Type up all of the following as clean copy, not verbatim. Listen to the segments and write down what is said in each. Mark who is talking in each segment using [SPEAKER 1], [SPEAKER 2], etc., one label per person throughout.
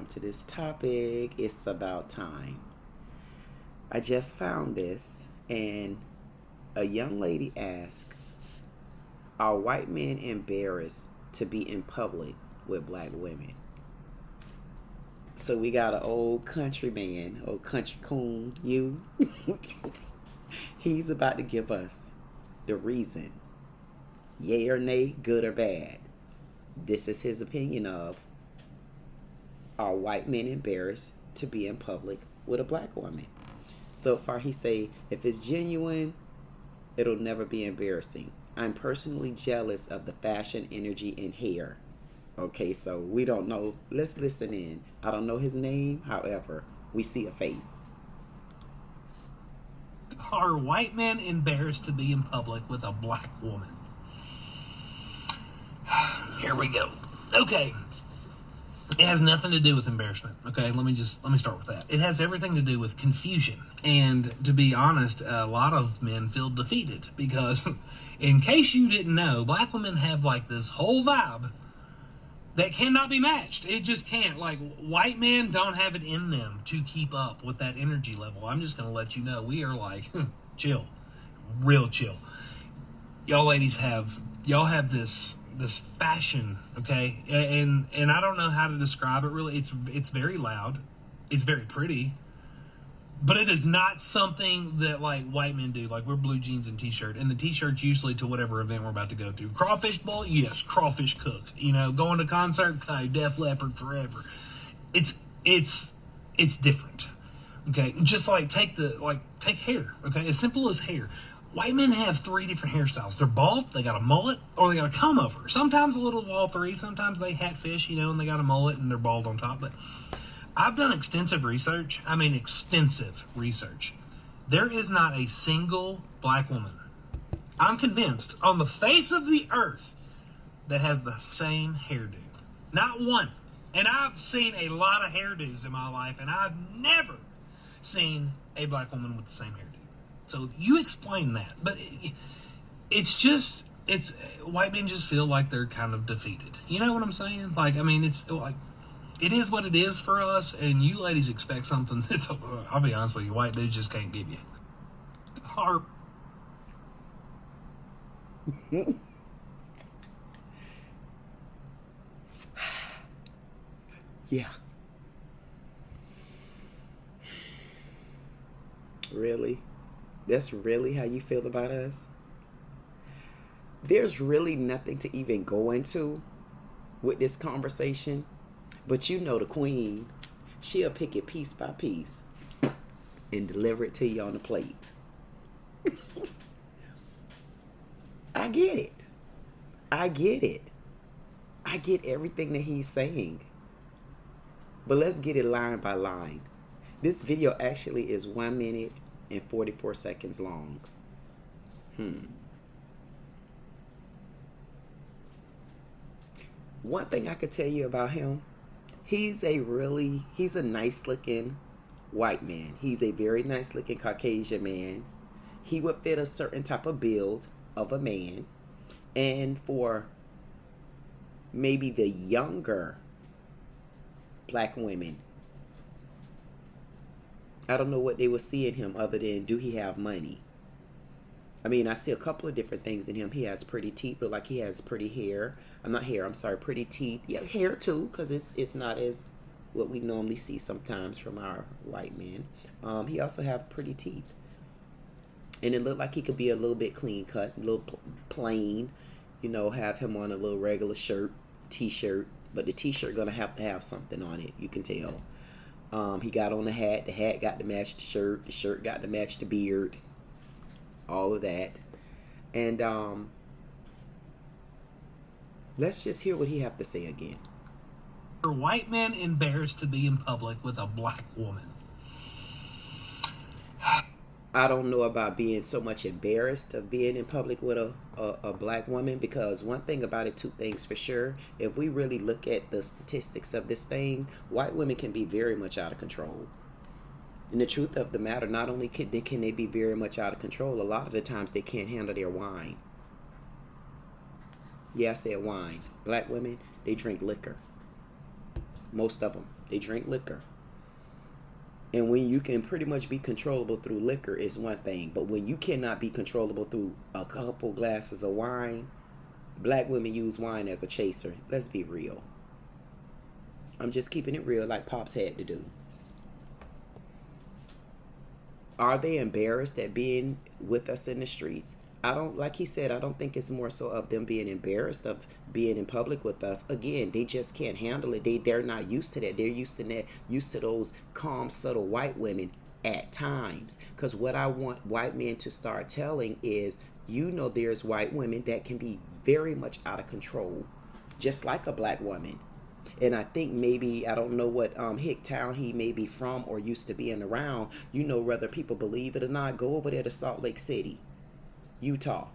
[SPEAKER 1] To this topic, it's about time. I just found this, and a young lady asked, are white men embarrassed to be in public with black women? So we got an old country man, old country coon, you. He's about to give us the reason, yay or nay, good or bad. This is his opinion of, are white men embarrassed to be in public with a black woman? So far he say, if it's genuine, it'll never be embarrassing. I'm personally jealous of the fashion, energy, and hair. Okay, so we don't know. Let's listen in. I don't know his name. However, we see a face.
[SPEAKER 2] Are white men embarrassed to be in public with a black woman? Here we go. Okay. It has nothing to do with embarrassment. Okay, let me start with that. It has everything to do with confusion. And to be honest, a lot of men feel defeated because, in case you didn't know, black women have like this whole vibe that cannot be matched. It just can't. Like, white men don't have it in them to keep up with that energy level. I'm just going to let you know, we are like, chill. Real chill. Y'all ladies have this fashion, okay? And I don't know how to describe it really. It's very loud. It's very pretty. But it is not something that, like, white men do. Like, we're blue jeans and t-shirt. And the t-shirt's usually to whatever event we're about to go to. Crawfish bowl? Yes, crawfish cook. You know, going to concert? Okay, Def Leppard forever. It's different. Okay? Just like, take hair. Okay? As simple as hair. White men have 3 different hairstyles. They're bald, they got a mullet, or they got a comb over. Sometimes a little of all 3. Sometimes they hatfish, you know, and they got a mullet and they're bald on top. But I've done extensive research. I mean, extensive research. There is not a single black woman, I'm convinced, on the face of the earth that has the same hairdo. Not one. And I've seen a lot of hairdos in my life, and I've never seen a black woman with the same hairdo. So you explain that. But it's white men just feel like they're kind of defeated. You know what I'm saying? Like, I mean, it's like, it is what it is for us, and you ladies expect something that, I'll be honest with you, white dudes just can't give you.
[SPEAKER 1] Yeah. Really? That's really how you feel about us? There's really nothing to even go into with this conversation. But you know the queen, she'll pick it piece by piece and deliver it to you on the plate. I get it. I get it. I get everything that he's saying. But let's get it line by line. This video actually is 1 minute and 44 seconds long. One thing I could tell you about him, he's a nice looking white man. He's a very nice looking Caucasian man. He would fit a certain type of build of a man. And for maybe the younger black women, I don't know what they will see in him other than, do he have money? I mean, I see a couple of different things in him. He has pretty teeth, look like he has pretty hair. Pretty teeth. Yeah, hair too, because it's not as what we normally see sometimes from our white men. He also have pretty teeth. And it looked like he could be a little bit clean cut, a little plain, you know, have him on a little regular shirt, t-shirt. But the t-shirt gonna have to have something on it, you can tell. He got on the hat got to match the shirt got to match the beard, all of that. And let's just hear what he have to say again.
[SPEAKER 2] Are white men embarrassed to be in public with a black woman?
[SPEAKER 1] I don't know about being so much embarrassed of being in public with a black woman, because one thing about it, 2 things for sure. If we really look at the statistics of this thing, white women can be very much out of control. And the truth of the matter, not only can they be very much out of control, a lot of the times they can't handle their wine. Yeah, I said wine. Black women, they drink liquor. Most of them, they drink liquor. And when you can pretty much be controllable through liquor is one thing, but when you cannot be controllable through a couple glasses of wine, black women use wine as a chaser. Let's be real. I'm just keeping it real like Pops had to do. Are they embarrassed at being with us in the streets? I don't, like he said, I don't think it's more so of them being embarrassed of being in public with us. Again, they just can't handle it. They're not used to that. They're used to those calm, subtle white women at times. Because what I want white men to start telling is, there's white women that can be very much out of control, just like a black woman. And I think maybe, I don't know what hick town he may be from or used to being around. Whether people believe it or not, go over there to Salt Lake City, Utah.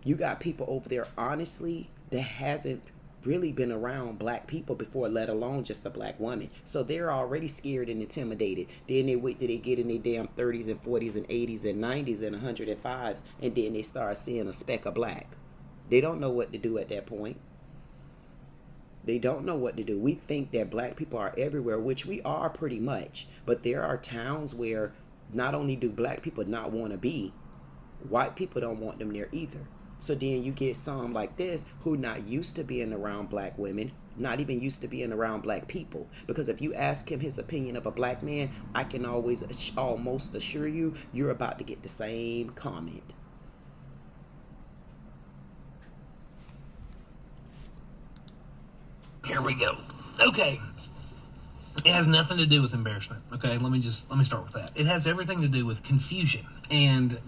[SPEAKER 1] You got people over there, honestly, that hasn't really been around black people before, let alone just a black woman. So they're already scared and intimidated. Then they wait till they get in their damn 30s and 40s and 80s and 90s and 105s, and then they start seeing a speck of black. They don't know what to do at that point. They don't know what to do. We think that black people are everywhere, which we are pretty much. But there are towns where not only do black people not want to be, white people don't want them there either. So then you get some like this who not used to being around black women, not even used to being around black people. Because if you ask him his opinion of a black man, I can almost assure you, you're about to get the same comment.
[SPEAKER 2] Here we go. Okay. It has nothing to do with embarrassment. Okay, let me start with that. It has everything to do with confusion. And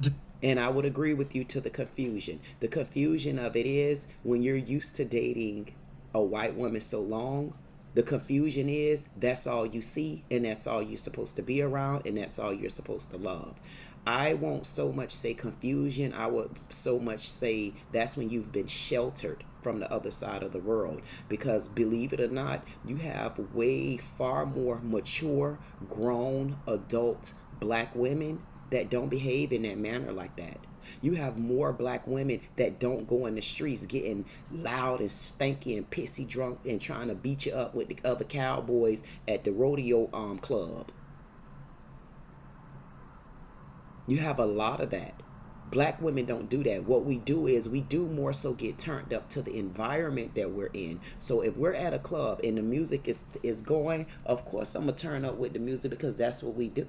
[SPEAKER 1] I would agree with you to the confusion. The confusion of it is when you're used to dating a white woman so long, the confusion is that's all you see and that's all you're supposed to be around and that's all you're supposed to love. I won't so much say confusion. I would so much say that's when you've been sheltered from the other side of the world. Because believe it or not, you have way far more mature, grown, adult black women that don't behave in that manner like that. You have more black women that don't go in the streets getting loud and stanky and pissy drunk and trying to beat you up with the other cowboys at the rodeo club. You have a lot of that. Black women don't do that. What we do is we do more so get turned up to the environment that we're in. So if we're at a club and the music is going, of course I'm going to turn up with the music because that's what we do.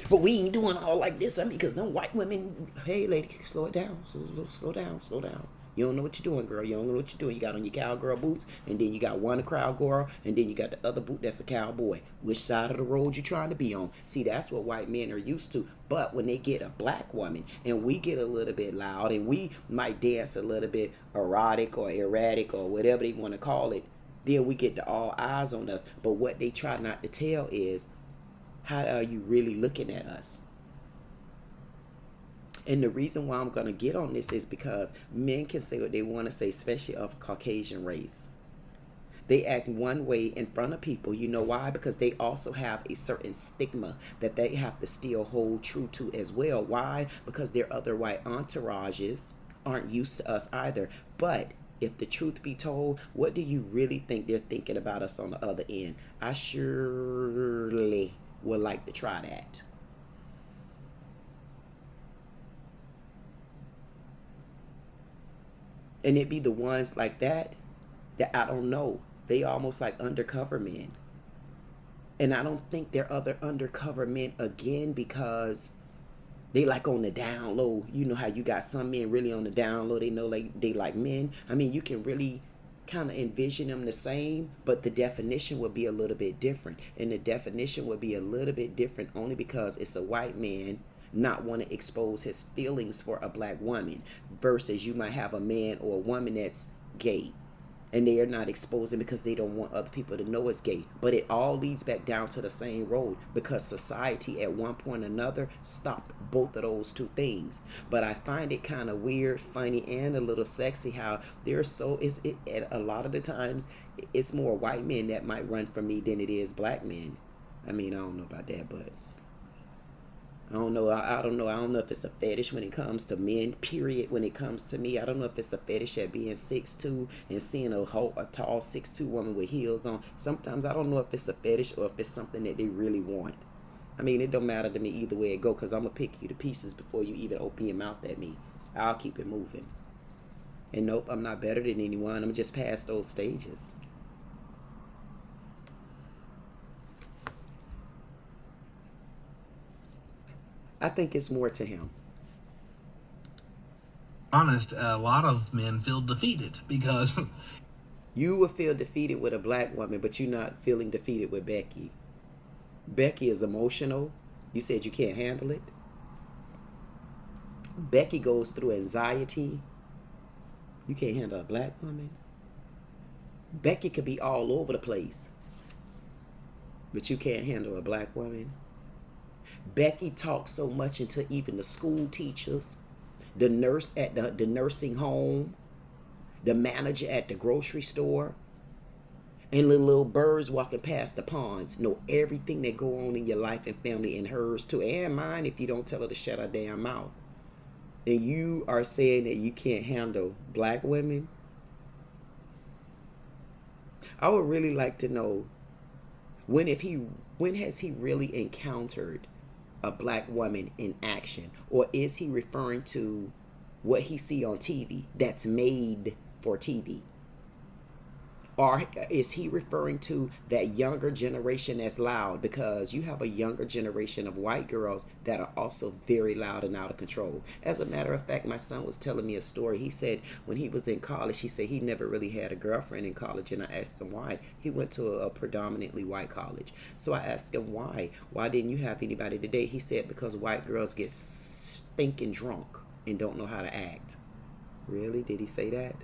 [SPEAKER 1] But we ain't doing all like this. Because them white women, hey lady, slow it down. Slow down. You don't know what you're doing, girl. You don't know what you're doing. You got on your cowgirl boots, and then you got one cowgirl, and then you got the other boot that's a cowboy. Which side of the road you trying to be on? See, that's what white men are used to. But when they get a black woman, and we get a little bit loud, and we might dance a little bit erotic or erratic or whatever they want to call it, then we get the all eyes on us. But what they try not to tell is, how are you really looking at us? And the reason why I'm going to get on this is because men can say what they want to say, especially of a Caucasian race. They act one way in front of people. You know why? Because they also have a certain stigma that they have to still hold true to as well. Why? Because their other white entourages aren't used to us either. But if the truth be told, what do you really think they're thinking about us on the other end? I surely would like to try that. And it be the ones like that I don't know. They almost like undercover men. And I don't think they're other undercover men again because they like on the down low. You know how you got some men really on the down low. They know like they like men. I mean, you can really kind of envision them the same, but the definition would be a little bit different. And the definition would be a little bit different only because it's a white man not want to expose his feelings for a black woman versus you might have a man or a woman that's gay and they are not exposing because they don't want other people to know it's gay. But it all leads back down to the same road because society at one point or another stopped both of those two things. But I find it kind of weird, funny, and a little sexy how a lot of the times it's more white men that might run from me than it is black men. I mean, I don't know about that, but I don't know. I don't know. I don't know if it's a fetish when it comes to men, period. When it comes to me, I don't know if it's a fetish at being 6'2" and seeing a tall 6'2" woman with heels on. Sometimes I don't know if it's a fetish or if it's something that they really want. I mean, it don't matter to me either way it go, because I'm going to pick you to pieces before you even open your mouth at me. I'll keep it moving. And nope, I'm not better than anyone. I'm just past those stages. I think it's more to him.
[SPEAKER 2] Honest, a lot of men feel defeated because
[SPEAKER 1] you will feel defeated with a black woman, but you're not feeling defeated with Becky. Becky is emotional. You said you can't handle it. Becky goes through anxiety. You can't handle a black woman. Becky could be all over the place, but you can't handle a black woman. Becky talks so much into even the school teachers, the nurse at the nursing home, the manager at the grocery store, and the little birds walking past the ponds know everything that go on in your life and family, and hers too, and mine, if you don't tell her to shut her damn mouth. And you are saying that you can't handle black women? I would really like to know, when has he really encountered a black woman in action? Or is he referring to what he see on TV that's made for TV? Or is he referring to that younger generation that's loud? Because you have a younger generation of white girls that are also very loud and out of control. As a matter of fact, my son was telling me a story. He said when he was in college, he said he never really had a girlfriend in college. And I asked him why. He went to a predominantly white college. So I asked him why. Why didn't you have anybody to date? He said because white girls get stinking drunk and don't know how to act. Really? Did he say that?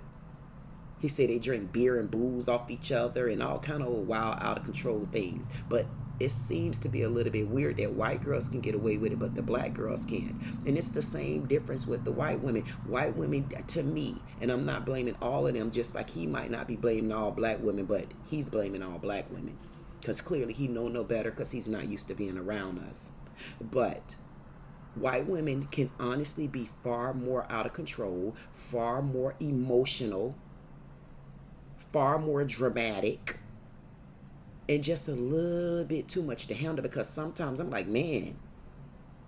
[SPEAKER 1] He said they drink beer and booze off each other and all kind of wild, out of control things. But it seems to be a little bit weird that white girls can get away with it, but the black girls can't. And it's the same difference with the white women. White women, to me, and I'm not blaming all of them, just like he might not be blaming all black women, but he's blaming all black women. Because clearly he know no better, because he's not used to being around us. But white women can honestly be far more out of control, far more emotional, far more dramatic, and just a little bit too much to handle, because sometimes I'm like, man,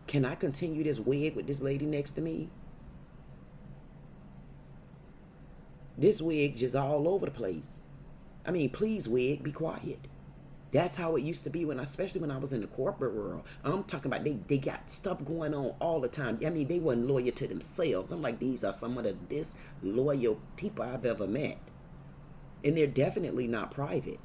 [SPEAKER 1] can I continue this wig with this lady next to me? This wig just all over the place. I mean, please, wig, be quiet. That's how it used to be especially when I was in the corporate world. I'm talking about they got stuff going on all the time. I mean, they weren't loyal to themselves. I'm like, these are some of the disloyal people I've ever met. And they're definitely not private.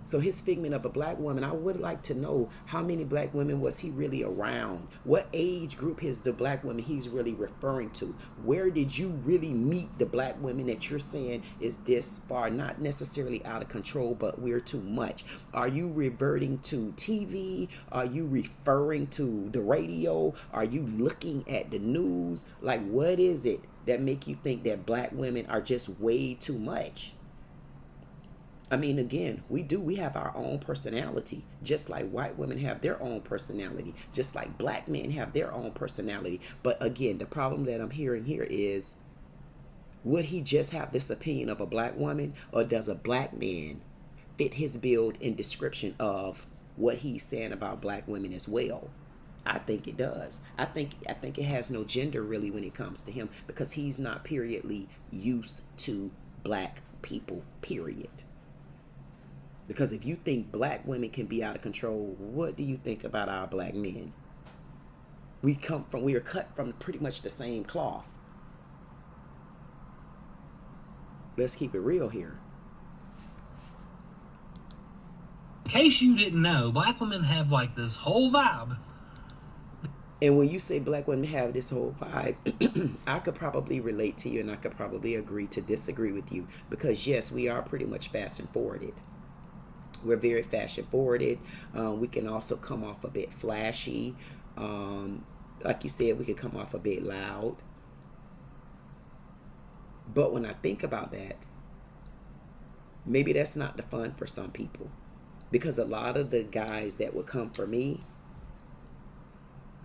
[SPEAKER 1] So his figment of a black woman, I would like to know how many black women was he really around? What age group is the black women he's really referring to? Where did you really meet the black women that you're saying is this far, not necessarily out of control, but we're too much? Are you reverting to TV? Are you referring to the radio? Are you looking at the news? Like, what is it that make you think that black women are just way too much? I mean, again, we have our own personality, just like white women have their own personality, just like black men have their own personality. But again, the problem that I'm hearing here is, would he just have this opinion of a black woman, or does a black man fit his build and description of what he's saying about black women as well? I think it does. I think it has no gender really when it comes to him, because he's not periodly used to black people, period. Because if you think black women can be out of control, what do you think about our black men? We are cut from pretty much the same cloth. Let's keep it real here.
[SPEAKER 2] in case you didn't know, black women have like this whole vibe.
[SPEAKER 1] And when you say black women have this whole vibe, I could probably relate to you, and I could probably agree to disagree with you, because yes, we are pretty much fashion forwarded. We're very fashion forwarded. We can also come off a bit flashy. Like you said, we can come off a bit loud. But when I think about that, maybe that's not the fun for some people. Because a lot of the guys that would come for me,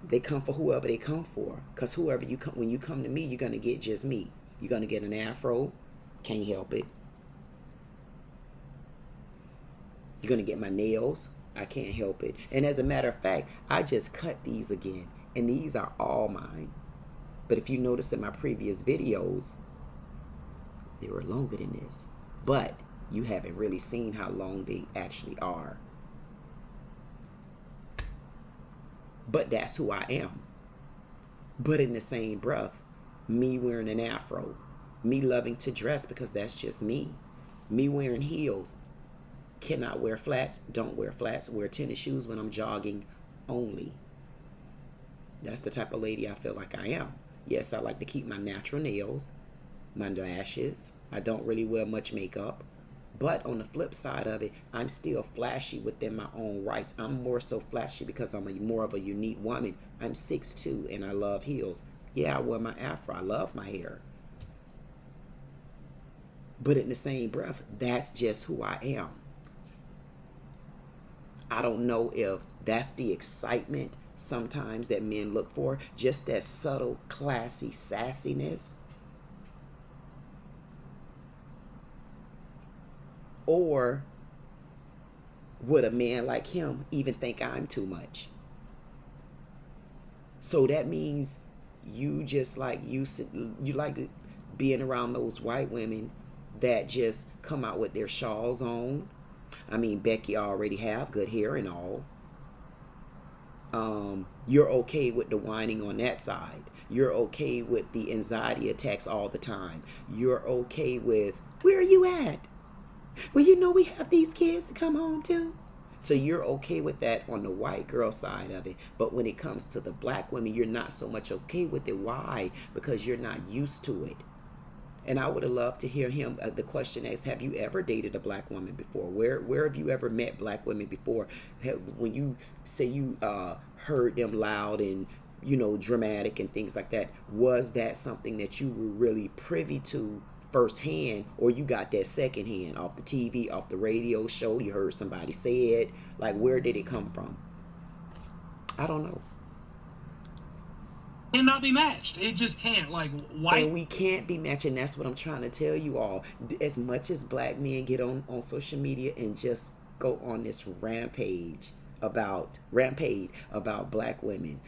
[SPEAKER 1] They come for whoever they come for. Because whoever you come, when you come to me, you're going to get just me. You're going to get an afro. Can't help it. You're going to get my nails. I can't help it. And as a matter of fact, I just cut these again. And these are all mine. But if you notice in my previous videos, they were longer than this. But you haven't really seen how long they actually are. But that's who I am. But in the same breath, me wearing an afro, me loving to dress because that's just me. Me wearing heels, cannot wear flats, don't wear flats, wear tennis shoes when I'm jogging only. That's the type of lady I feel like I am. Yes, I like to keep my natural nails, my lashes. I don't really wear much makeup. But on the flip side of it, I'm still flashy within my own rights. I'm more so flashy because I'm more of a unique woman. I'm 6'2" and I love heels. Yeah, I wear my afro. I love my hair. But in the same breath, that's just who I am. I don't know if that's the excitement sometimes that men look for. Just that subtle, classy sassiness. Or would a man like him even think I'm too much? So that means you just like, you like being around those white women that just come out with their shawls on. I mean, Becky already have good hair and all. You're okay with the whining on that side. You're okay with the anxiety attacks all the time. You're okay with, where are you at? Well, you know we have these kids to come home to. So you're okay with that on the white girl side of it. But when it comes to the black women, you're not so much okay with it. Why? Because you're not used to it. And I would have loved to hear him, the question is, have you ever dated a black woman before? Where have you ever met black women before? When you say you heard them loud and, you know, dramatic and things like that, was that something that you were really privy to firsthand, or you got that secondhand off the TV, off the radio show, you heard somebody say it? Like, where did it come from? I don't know.
[SPEAKER 2] Cannot be matched. It just can't. Like, white.
[SPEAKER 1] And we can't be matching. That's what I'm trying to tell you all. As much as black men get on social media and just go on this rampage about black women,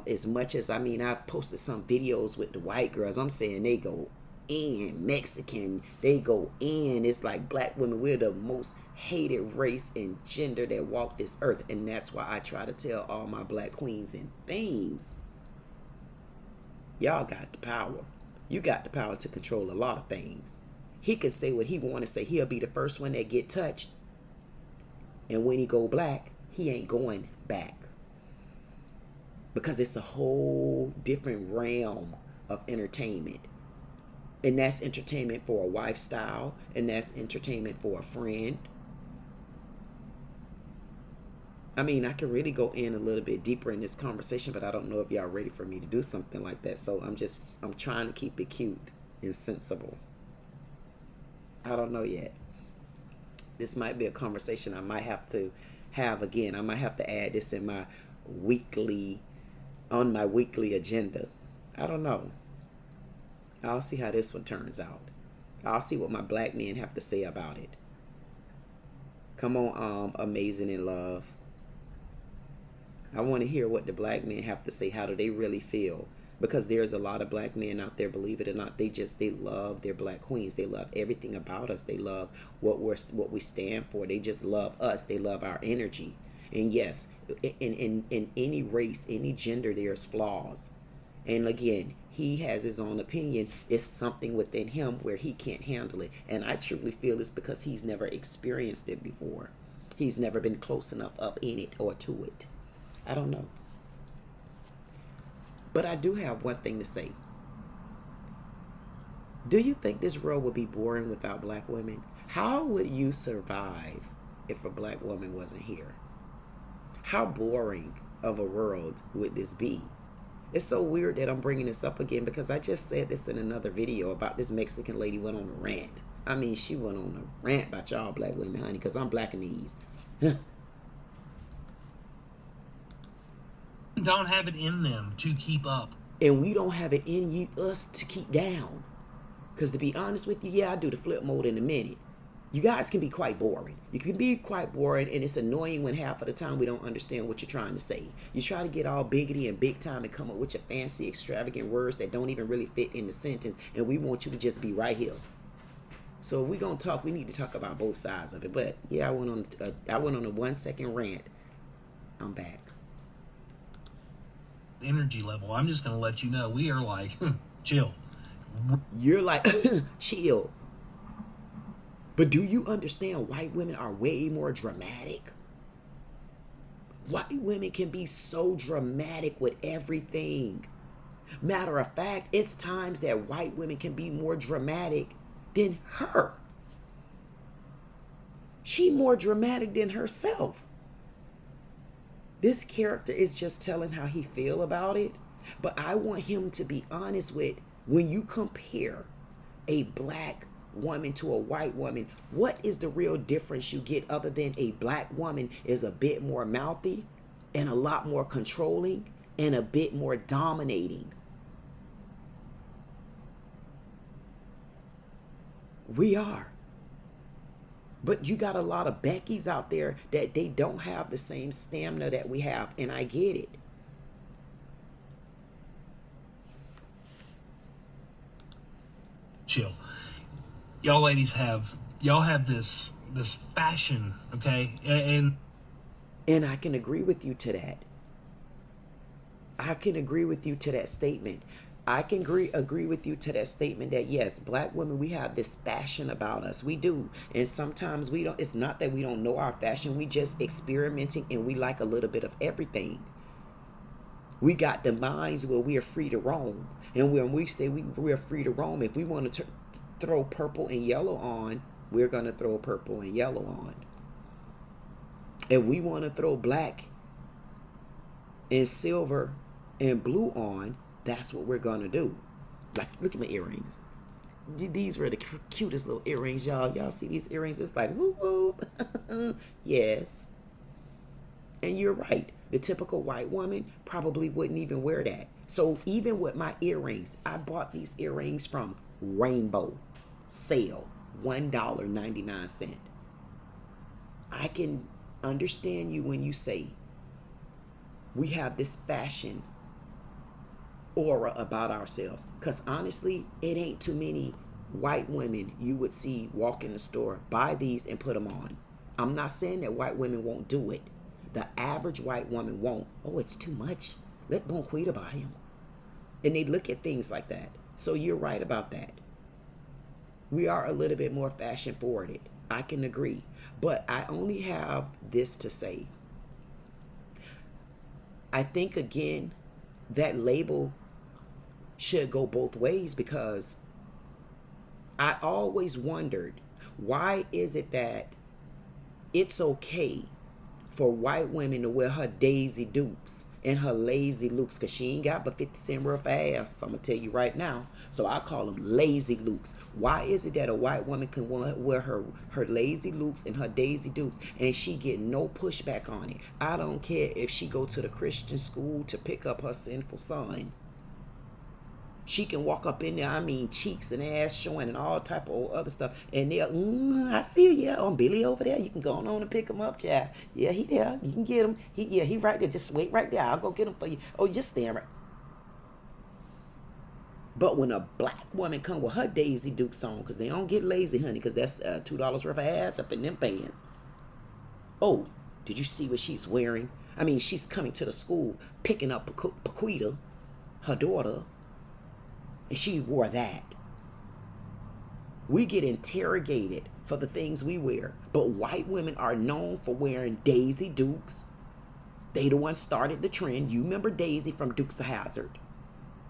[SPEAKER 1] as much as, I mean, I've posted some videos with the white girls, I'm saying they go in. Mexican, they go in. It's like black women, we're the most hated race and gender that walk this earth. And that's why I try to tell all my black queens and things, y'all got the power. You got the power to control a lot of things. He can say what he want to say. He'll be the first one that get touched, and when he go black, he ain't going back, because it's a whole different realm of entertainment. And that's entertainment for a lifestyle, and that's entertainment for a friend. I mean, I can really go in a little bit deeper in this conversation, but I don't know if y'all ready for me to do something like that. So I'm trying to keep it cute and sensible. I don't know yet. This might be a conversation I might have to have again. I might have to add this in my weekly agenda. I don't know. I'll see how this one turns out. I'll see what my black men have to say about it. Come on, Amazing in Love. I want to hear what the black men have to say. How do they really feel? Because there's a lot of black men out there, believe it or not, they love their black queens. They love everything about us. They love what we stand for. They just love us. They love our energy. And yes, in any race, any gender, there's flaws. And again, he has his own opinion. It's something within him where he can't handle it. And I truly feel it's because he's never experienced it before. He's never been close enough up in it or to it. I don't know. But I do have one thing to say. Do you think this world would be boring without black women? How would you survive if a black woman wasn't here? How boring of a world would this be? It's so weird that I'm bringing this up again, because I just said this in another video about this Mexican lady went on a rant. I mean, she went on a rant about y'all black women, honey, because I'm black in these.
[SPEAKER 2] don't have it in them to keep up.
[SPEAKER 1] And we don't have it in us to keep down. Because to be honest with you, yeah, I do the flip mode in a minute. You guys can be quite boring. You can be quite boring, and it's annoying when half of the time we don't understand what you're trying to say. You try to get all biggity and big time and come up with your fancy, extravagant words that don't even really fit in the sentence, and we want you to just be right here. So if we're gonna talk, we need to talk about both sides of it. But yeah, I went on a 1 second rant. I'm back.
[SPEAKER 2] Energy level. I'm just going to let you know we are like, chill.
[SPEAKER 1] You're like, chill. But do you understand white women are way more dramatic? White women can be so dramatic with everything. Matter of fact, it's times that white women can be more dramatic than her. She more dramatic than herself. This character is just telling how he feel about it. But I want him to be honest with, when you compare a black woman to a white woman, what is the real difference you get other than a black woman is a bit more mouthy and a lot more controlling and a bit more dominating? We are. But you got a lot of Beckys out there that they don't have the same stamina that we have, and I get it.
[SPEAKER 2] Chill. Y'all ladies have this fashion, okay?
[SPEAKER 1] And I can agree with you to that. I can agree with you to that statement. I can agree with you to that statement that yes, black women, we have this fashion about us. We do. And sometimes we don't, it's not that we don't know our fashion. We just experimenting and we like a little bit of everything. We got the minds where we are free to roam. And when we say we're free to roam, if we want to throw purple and yellow on, we're going to throw purple and yellow on. If we want to throw black and silver and blue on, that's what we're going to do. Like, look at my earrings. These were the cutest little earrings, y'all. Y'all see these earrings? It's like, woo woo. Yes. And you're right. The typical white woman probably wouldn't even wear that. So even with my earrings, I bought these earrings from Rainbow Sale, $1.99. I can understand you when you say we have this fashion aura about ourselves, because honestly, it ain't too many white women you would see walk in the store, buy these and put them on. I'm not saying that white women won't do it. The average white woman won't. Oh, it's too much. Let Bonquita buy them. And they look at things like that. So you're right about that. We are a little bit more fashion forwarded. I can agree. But I only have this to say. I think, again, that label should go both ways, because I always wondered, why is it that it's okay for white women to wear her Daisy Dukes and her lazy Lukes, because she ain't got but 50 cent worth of ass. I'm going to tell you right now. So I call them lazy Lukes. Why is it that a white woman can wear her lazy Lukes and her Daisy Dukes and she get no pushback on it? I don't care if she go to the Christian school to pick up her sinful son. She can walk up in there, I mean, cheeks and ass showing and all type of other stuff. And they'll, I see you, yeah, on Billy over there. You can go on and pick him up, child. Yeah, he there. You can get him. He right there. Just wait right there. I'll go get him for you. Oh, just stand right. But when a black woman come with her Daisy Dukes on, because they don't get lazy, honey, because that's $2 worth of ass up in them pants. Oh, did you see what she's wearing? I mean, she's coming to the school, picking up Paquita, her daughter, and she wore that. We get interrogated for the things we wear, but white women are known for wearing Daisy Dukes. They the ones started the trend. You remember Daisy from Dukes of Hazzard,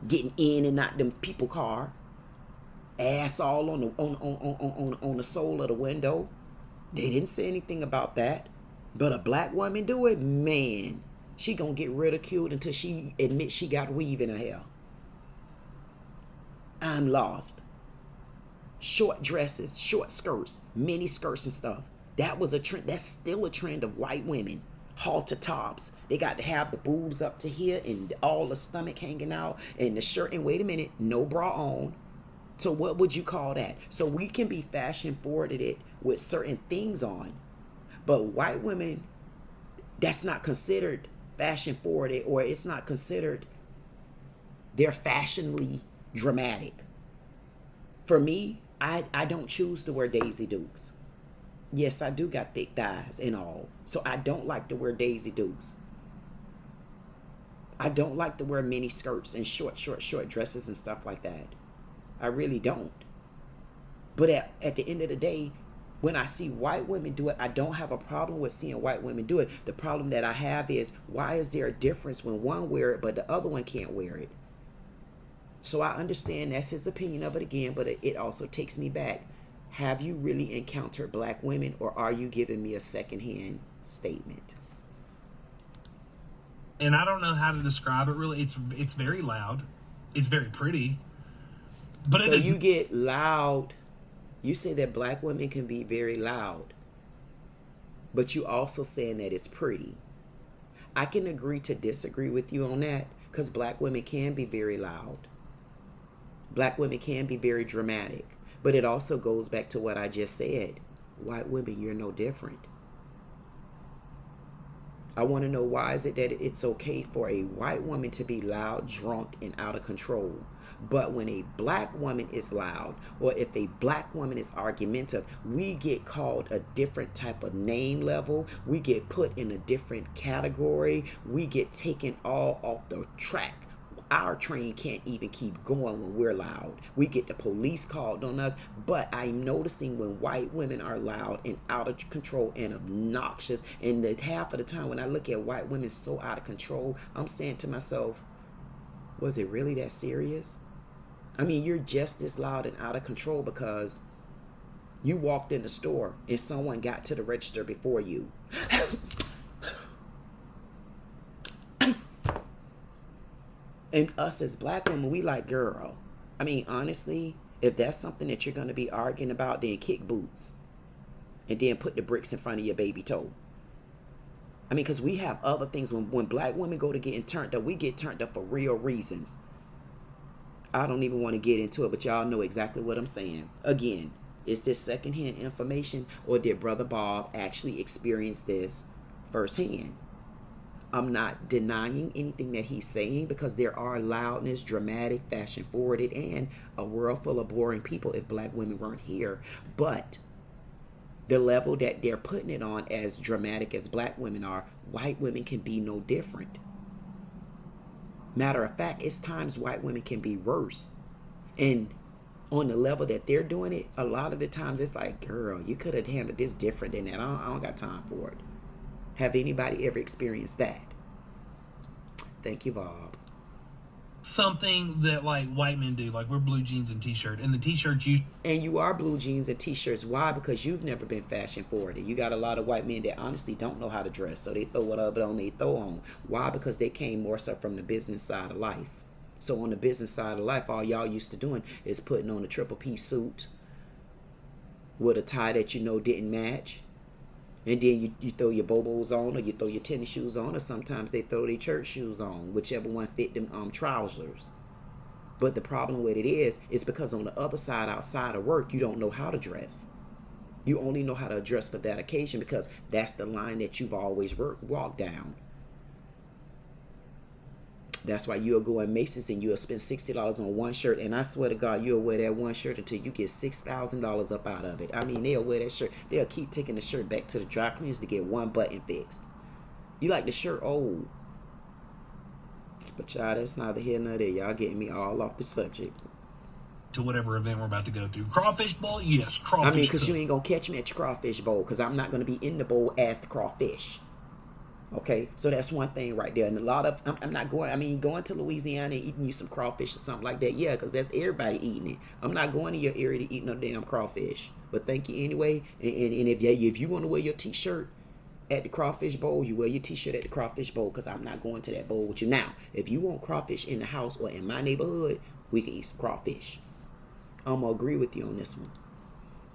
[SPEAKER 1] getting in and out them people car, ass all on the sole of the window. They didn't say anything about that, but a black woman do it, man, she gonna get ridiculed until she admits she got weave in her hair. I'm lost. Short dresses, short skirts, mini skirts and stuff. That was a trend. That's still a trend of white women. halter tops. They got to have the boobs up to here and all the stomach hanging out and the shirt. And wait a minute, no bra on. So what would you call that? So we can be fashion forwarded it with certain things on. But white women, that's not considered fashion forwarded, or it's not considered, they're fashionably dramatic. For me, I don't choose to wear Daisy Dukes. Yes, I do got thick thighs and all. So I don't like to wear Daisy Dukes. I don't like to wear mini skirts and short dresses and stuff like that. I really don't. But at the end of the day, when I see white women do it, I don't have a problem with seeing white women do it. The problem that I have is, why is there a difference when one wear it but the other one can't wear it? So I understand that's his opinion of it again, but it also takes me back. Have you really encountered black women, or are you giving me a secondhand statement?
[SPEAKER 2] And I don't know how to describe it really. It's very loud. It's very pretty. But
[SPEAKER 1] so you get loud. You say that black women can be very loud, but you also saying that it's pretty. I can agree to disagree with you on that, because black women can be very loud. Black women can be very dramatic. But it also goes back to what I just said. White women, you're no different. I want to know, why is it that it's okay for a white woman to be loud, drunk, and out of control? But when a black woman is loud, or if a black woman is argumentative, we get called a different type of name level. We get put in a different category. We get taken all off the track. Our train can't even keep going when we're loud. We get the police called on us. But I'm noticing when white women are loud and out of control and obnoxious, and the half of the time when I look at white women so out of control, I'm saying to myself, was it really that serious? I mean, you're just as loud and out of control because you walked in the store and someone got to the register before you. And us as black women, we like, girl, I mean, honestly, if that's something that you're going to be arguing about, then kick boots. And then put the bricks in front of your baby toe. I mean, because we have other things. When black women go to getting turned up, we get turned up for real reasons. I don't even want to get into it, but y'all know exactly what I'm saying. Again, is this secondhand information, or did Brother Bob actually experience this firsthand? I'm not denying anything that he's saying, because there are loudness, dramatic, fashion forwarded, and a world full of boring people if black women weren't here. But the level that they're putting it on, as dramatic as black women are, white women can be no different. Matter of fact, it's times white women can be worse. And on the level that they're doing it, a lot of the times it's like, girl, you could have handled this different than that. I don't got time for it. Have anybody ever experienced that? Thank you, Bob.
[SPEAKER 2] Something that like white men do, like we're blue jeans and t-shirt, and the t-shirts you
[SPEAKER 1] and you are blue jeans and t-shirts. Why? Because you've never been fashion forwarded. You got a lot of white men that honestly don't know how to dress, so they throw whatever on they throw on. Why? Because they came more so from the business side of life. So on the business side of life, all y'all used to doing is putting on a triple P suit with a tie that you know didn't match. And then you throw your bobos on, or you throw your tennis shoes on, or sometimes they throw their church shoes on, whichever one fit them trousers. But the problem with it is because on the other side, outside of work, you don't know how to dress. You only know how to dress for that occasion because that's the line that you've always walked down. That's why you'll go in Macy's and you'll spend $60 on one shirt, and I swear to God, you'll wear that one shirt until you get $6,000 up out of it. I mean, they'll wear that shirt. They'll keep taking the shirt back to the dry cleaners to get one button fixed. You like the shirt old. But y'all, that's neither here nor there. Y'all getting me all off the subject.
[SPEAKER 2] To whatever event we're about to go to. Crawfish bowl? Yes, crawfish.
[SPEAKER 1] I mean, because you ain't going to catch me at your crawfish bowl, because I'm not going to be in the bowl as the crawfish. Okay, so that's one thing right there. And a lot of, I'm not going, I mean, going to Louisiana and eating you some crawfish or something like that. Yeah, because that's everybody eating it. I'm not going to your area to eat no damn crawfish. But thank you anyway. And if you want to wear your t-shirt at the crawfish bowl, you wear your t-shirt at the crawfish bowl, because I'm not going to that bowl with you. Now, if you want crawfish in the house or in my neighborhood, we can eat some crawfish. I'm going to agree with you on this one.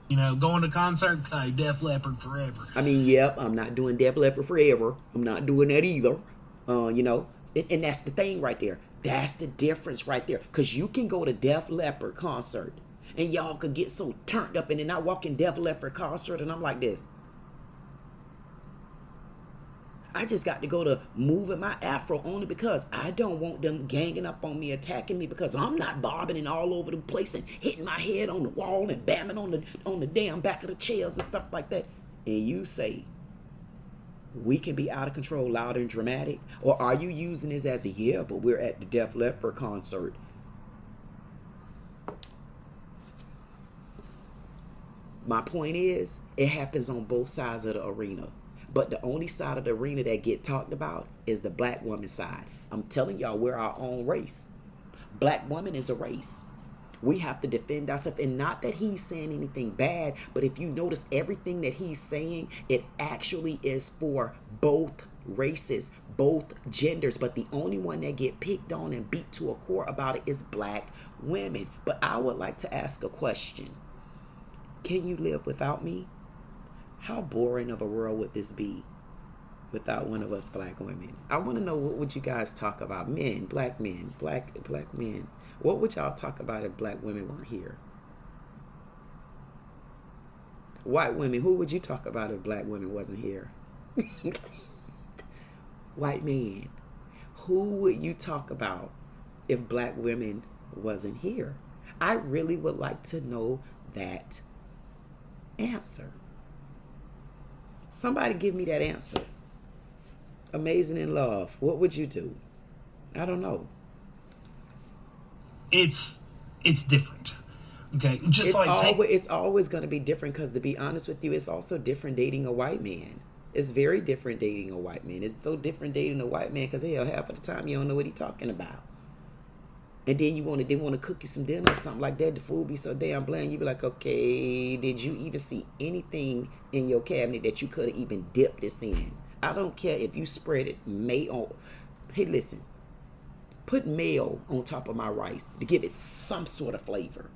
[SPEAKER 2] You know, going to concert, Def Leppard forever.
[SPEAKER 1] I mean, yep, I'm not doing Def Leppard forever. I'm not doing that either. You know, and that's the thing right there. That's the difference right there. Because you can go to Def Leppard concert and y'all could get so turned up, and then I walk in Def Leppard concert and I'm like this. I just got to go to moving my afro only because I don't want them ganging up on me, attacking me, because I'm not bobbing and all over the place and hitting my head on the wall and bamming on the damn back of the chairs and stuff like that. And you say we can be out of control, loud and dramatic? Or are you using this as a, yeah, but we're at the Def Leppard concert? My point is, it happens on both sides of the arena. But the only side of the arena that get talked about is the black woman side. I'm telling y'all, we're our own race. Black woman is a race. We have to defend ourselves. And not that he's saying anything bad, but if you notice everything that he's saying, it actually is for both races, both genders. But the only one that get picked on and beat to a core about it is black women. But I would like to ask a question. Can you live without me? How boring of a world would this be without one of us black women? I want to know, what would you guys talk about? Men, black men. What would y'all talk about if black women weren't here? White women, who would you talk about if black women wasn't here? White man, who would you talk about if black women wasn't here? I really would like to know that answer. Somebody give me that answer. Amazing in love. What would you do? I don't know.
[SPEAKER 2] It's different. Okay, just
[SPEAKER 1] it's always going to be different, because to be honest with you, it's also different dating a white man. It's very different dating a white man. It's so different dating a white man because hell, half of the time you don't know what he's talking about. And then they want to cook you some dinner or something like that. The food be so damn bland. You be like, okay, did you even see anything in your cabinet that you could have even dipped this in? I don't care if you spread it mayo. Hey, listen, put mayo on top of my rice to give it some sort of flavor.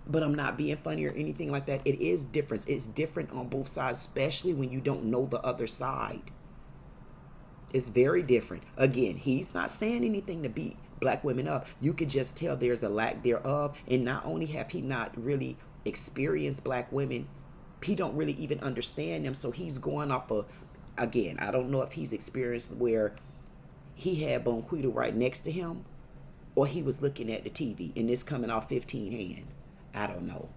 [SPEAKER 1] But I'm not being funny or anything like that. It is different. It's different on both sides, especially when you don't know the other side. It's very different. Again, he's not saying anything to beat black women up. You could just tell there's a lack thereof. And not only have he not really experienced black women, he don't really even understand them. So he's going off of, again, I don't know if he's experienced where he had Bonquita right next to him, or he was looking at the TV and it's coming off 15 hand. I don't know.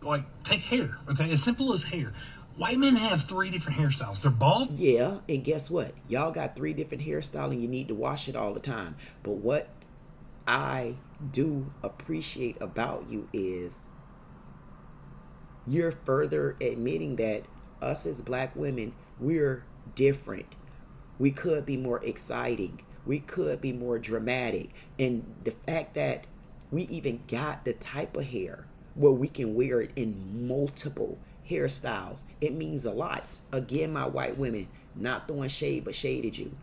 [SPEAKER 2] Like, take hair, okay? As simple as hair. White men have 3 different hairstyles. They're bald.
[SPEAKER 1] Yeah, and guess what? Y'all got 3 different hairstyles and you need to wash it all the time. But what I do appreciate about you is you're further admitting that us as black women, we're different. We could be more exciting. We could be more dramatic. And the fact that we even got the type of hair where we can wear it in multiple hairstyles, it means a lot. Again, my white women, not throwing shade, but shaded you.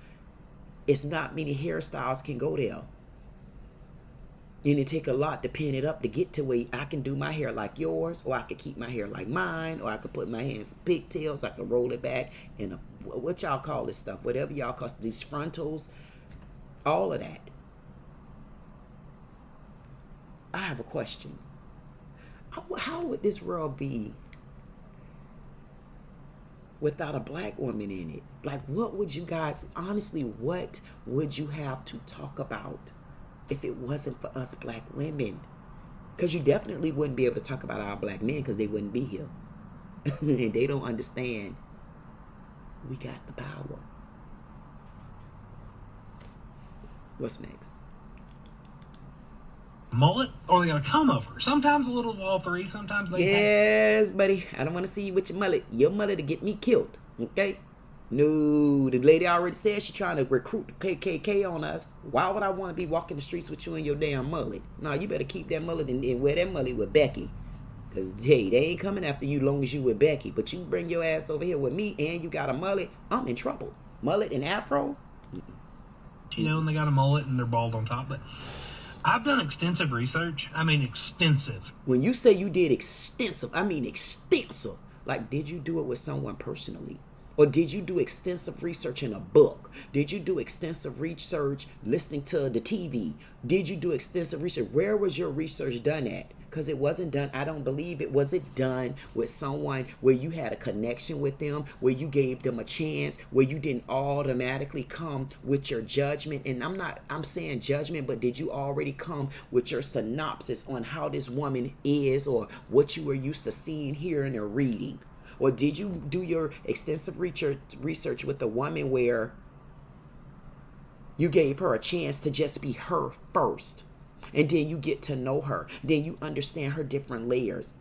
[SPEAKER 1] It's not many hairstyles can go there. And it take a lot to pin it up to get to where I can do my hair like yours, or I could keep my hair like mine, or I could put my hands in pigtails, I could roll it back in a, what y'all call this stuff, whatever y'all call these frontals, all of that. I have a question. How would this world be without a black woman in it? Like, what would you guys, honestly, what would you have to talk about if it wasn't for us black women? Because you definitely wouldn't be able to talk about our black men because they wouldn't be here. And they don't understand we got the power. What's next?
[SPEAKER 2] Mullet, or they got a comb over. Sometimes a little of all 3. Sometimes they
[SPEAKER 1] Yes, buddy. I don't want to see you with your mullet. Your mullet to get me killed. Okay? No, the lady already said she's trying to recruit the KKK on us. Why would I want to be walking the streets with you and your damn mullet? No, you better keep that mullet and wear that mullet with Becky. Because, hey, they ain't coming after you long as you with Becky. But you bring your ass over here with me and you got a mullet, I'm in trouble. Mullet and afro?
[SPEAKER 2] You know, and they got a mullet and they're bald on top. But I've done extensive research. I mean, extensive.
[SPEAKER 1] When you say you did extensive, I mean extensive. Like, did you do it with someone personally? Or did you do extensive research in a book? Did you do extensive research listening to the TV? Did you do extensive research? Where was your research done at? Because it wasn't done, I don't believe it. Was it done with someone where you had a connection with them, where you gave them a chance, where you didn't automatically come with your judgment? And I'm saying judgment, but did you already come with your synopsis on how this woman is, or what you were used to seeing, hearing, or reading? Or did you do your extensive research with a woman where you gave her a chance to just be her first? And then you get to know her. Then you understand her different layers.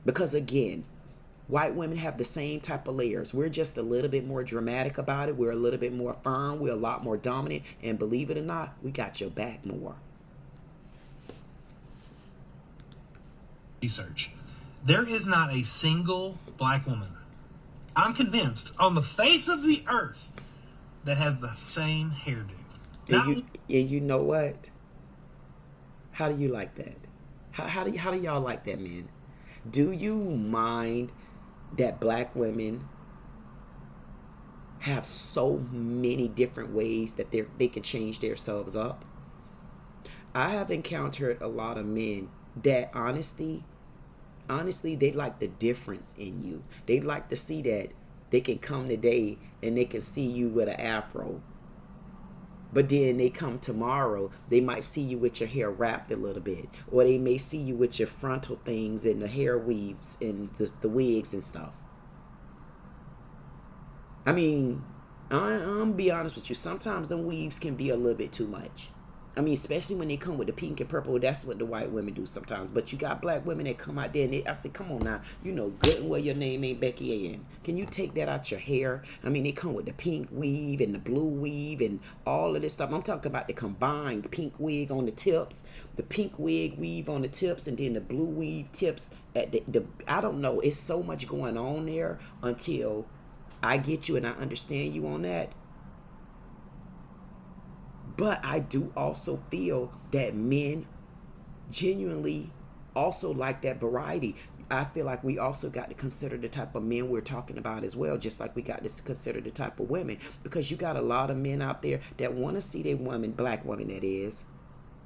[SPEAKER 1] Because again, white women have the same type of layers. We're just a little bit more dramatic about it. We're a little bit more firm. We're a lot more dominant. And believe it or not, we got your back more.
[SPEAKER 2] Research. There is not a single black woman, I'm convinced, on the face of the earth that has the same hairdo.
[SPEAKER 1] And you know what? How do you like that? How do y'all like that, man? Do you mind that black women have so many different ways that they can change themselves up? I have encountered a lot of men that honestly, they like the difference in you. They like to see that they can come today and they can see you with an afro. But then they come tomorrow, they might see you with your hair wrapped a little bit. Or they may see you with your frontal things and the hair weaves and the wigs and stuff. I mean, I'm be honest with you. Sometimes them weaves can be a little bit too much. I mean, especially when they come with the pink and purple. That's what the white women do sometimes. But you got black women that come out there and I say, come on now. You know good and well your name ain't Becky A.N. Can you take that out your hair? I mean, they come with the pink weave and the blue weave and all of this stuff. I'm talking about the combined pink wig on the tips, the pink wig weave on the tips, and then the blue weave tips at the I don't know. It's so much going on there until I get you and I understand you on that. But I do also feel that men genuinely also like that variety. I feel like we also got to consider the type of men we're talking about as well, just like we got to consider the type of women. Because you got a lot of men out there that want to see their woman, black woman that is,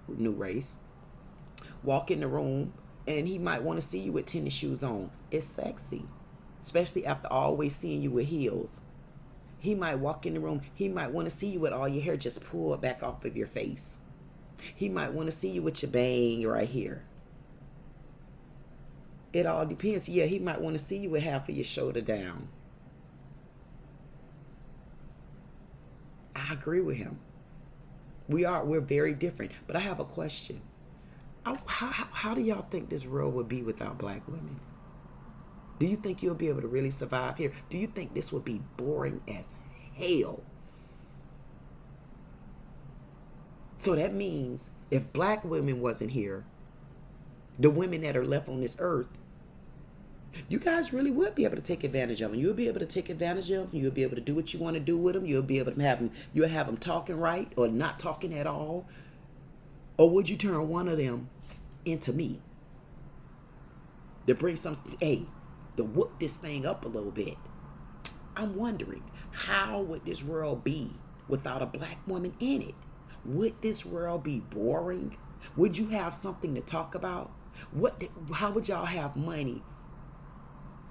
[SPEAKER 1] new race, walk in the room and he might want to see you with tennis shoes on. It's sexy, especially after always seeing you with heels. He might walk in the room. He might want to see you with all your hair just pulled back off of your face. He might want to see you with your bang right here. It all depends. Yeah, he might want to see you with half of your shoulder down. I agree with him. We're very different. But I have a question. How do y'all think this world would be without black women? Do you think you'll be able to really survive here? Do you think this would be boring as hell? So that means if black women wasn't here, the women that are left on this earth, you guys really would be able to take advantage of them. You'll be able to take advantage of them. You'll be able to do what you want to do with them. You'll be able to have them. You'll have them talking right or not talking at all. Or would you turn one of them into me to bring some? Hey, to whoop this thing up a little bit. I'm wondering, how would this world be without a black woman in it? Would this world be boring? Would you have something to talk about? How would y'all have money?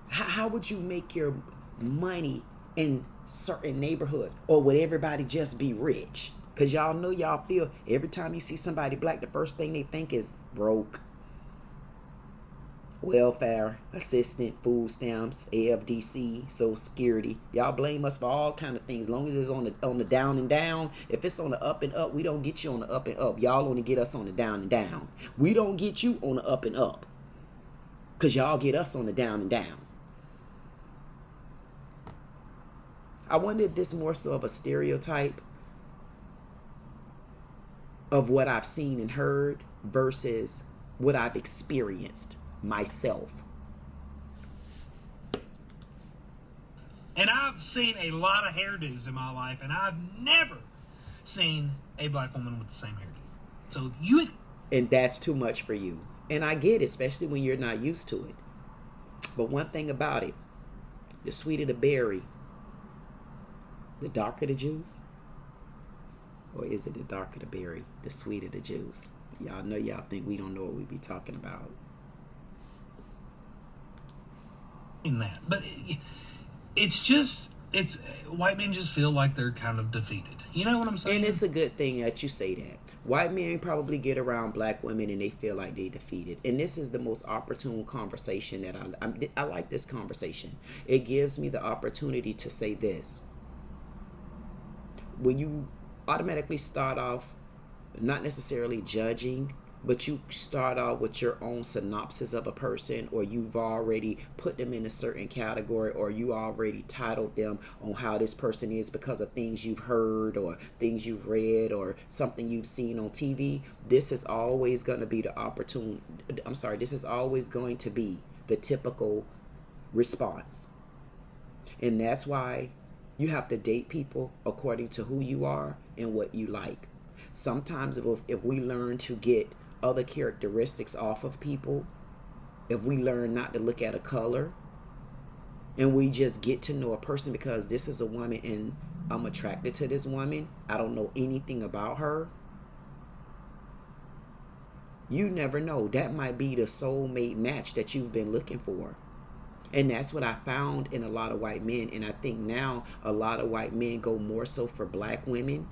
[SPEAKER 1] How would you make your money in certain neighborhoods? Or would everybody just be rich? Because y'all know, y'all feel every time you see somebody black, the first thing they think is broke. Welfare, assistant, food stamps, AFDC, Social Security. Y'all blame us for all kind of things. As long as it's on the down and down. If it's on the up and up, we don't get you on the up and up. Y'all only get us on the down and down. We don't get you on the up and up, because y'all get us on the down and down. I wonder if this is more so of a stereotype of what I've seen and heard versus what I've experienced myself.
[SPEAKER 2] And I've seen a lot of hairdos in my life, and I've never seen a black woman with the same hairdo. So
[SPEAKER 1] And that's too much for you. And I get it, especially when you're not used to it. But one thing about it, the sweeter the berry, the darker the juice. Or is it the darker the berry, the sweeter the juice? Y'all know y'all think we don't know what we be talking about.
[SPEAKER 2] In that. But it's just, it's white men just feel like they're kind of defeated. You know what I'm saying?
[SPEAKER 1] And it's a good thing that you say that. White men probably get around black women and they feel like they defeated. And this is the most opportune conversation that I like this conversation. It gives me the opportunity to say this. When you automatically start off not necessarily judging, but you start off with your own synopsis of a person, or you've already put them in a certain category, or you already titled them on how this person is because of things you've heard or things you've read or something you've seen on TV. This is always going to be the this is always going to be the typical response. And that's why you have to date people according to who you are and what you like. Sometimes if we learn to get other characteristics off of people, if we learn not to look at a color, and we just get to know a person because this is a woman and I'm attracted to this woman, I don't know anything about her, you never know. That might be the soulmate match that you've been looking for. And that's what I found in a lot of white men. And I think now a lot of white men go more so for black women,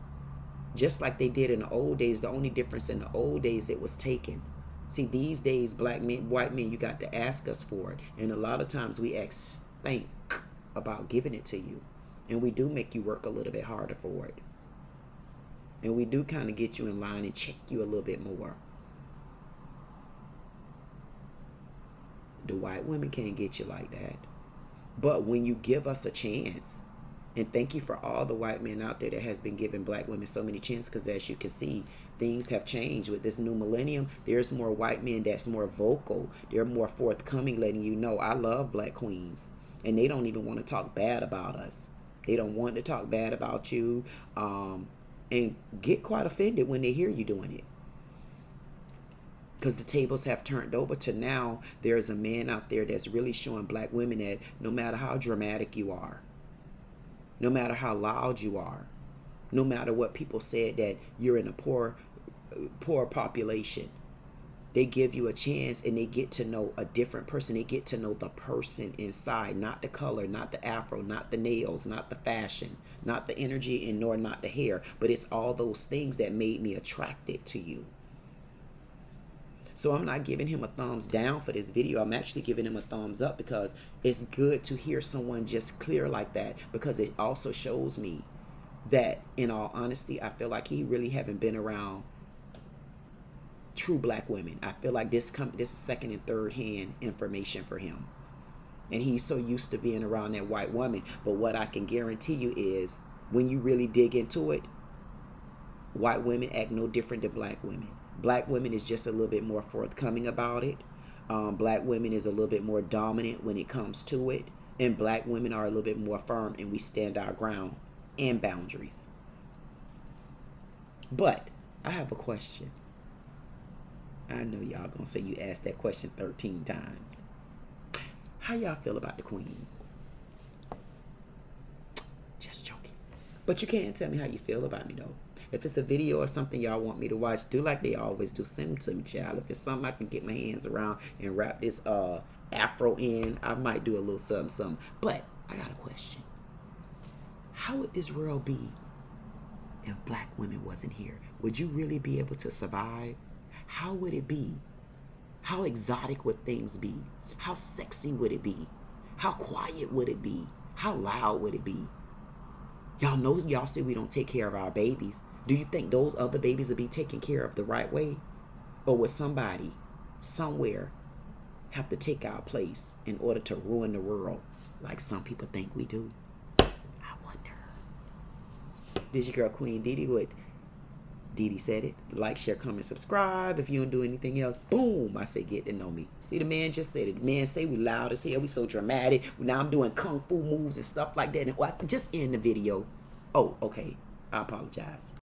[SPEAKER 1] just like they did in the old days. The only difference in the old days, it was taken. See, these days, white men, you got to ask us for it. And a lot of times we think about giving it to you. And we do make you work a little bit harder for it. And we do kind of get you in line and check you a little bit more. The white women can't get you like that. But when you give us a chance, and thank you for all the white men out there that has been giving black women so many chances, because as you can see, things have changed with this new millennium. There's more white men that's more vocal. They're more forthcoming, letting you know, I love black queens. And they don't even want to talk bad about us. They don't want to talk bad about you, and get quite offended when they hear you doing it. Because the tables have turned over to now there's a man out there that's really showing black women that no matter how dramatic you are, no matter how loud you are, no matter what people said that you're in a poor population, they give you a chance and they get to know a different person. They get to know the person inside, not the color, not the afro, not the nails, not the fashion, not the energy, and nor not the hair. But it's all those things that made me attracted to you. So I'm not giving him a thumbs down for this video. I'm actually giving him a thumbs up, because it's good to hear someone just clear like that, because it also shows me that, in all honesty, I feel like he really haven't been around true black women. I feel like this is second and third hand information for him. And he's so used to being around that white woman. But what I can guarantee you is, when you really dig into it, white women act no different than black women. Black women is just a little bit more forthcoming about it. Black women is a little bit more dominant when it comes to it. And black women are a little bit more firm, and we stand our ground and boundaries. But I have a question. I know y'all gonna say you asked that question 13 times. How y'all feel about the queen? Just joking. But you can't tell me how you feel about me, though. If it's a video or something y'all want me to watch, do like they always do. Send them to me, child. If it's something I can get my hands around and wrap this afro in, I might do a little something. But I got a question. How would this world be if black women wasn't here? Would you really be able to survive? How would it be? How exotic would things be? How sexy would it be? How quiet would it be? How loud would it be? Y'all know, y'all say we don't take care of our babies. Do you think those other babies will be taken care of the right way? Or would somebody, somewhere, have to take our place in order to ruin the world like some people think we do? I wonder. This your girl, Queen Dee Dee, with Dee Dee Said It. Like, share, comment, subscribe. If you don't do anything else, boom, I say get to know me. See, the man just said it. The man say we loud as hell, we so dramatic. Now I'm doing kung fu moves and stuff like that. And I just end the video. Oh, okay. I apologize.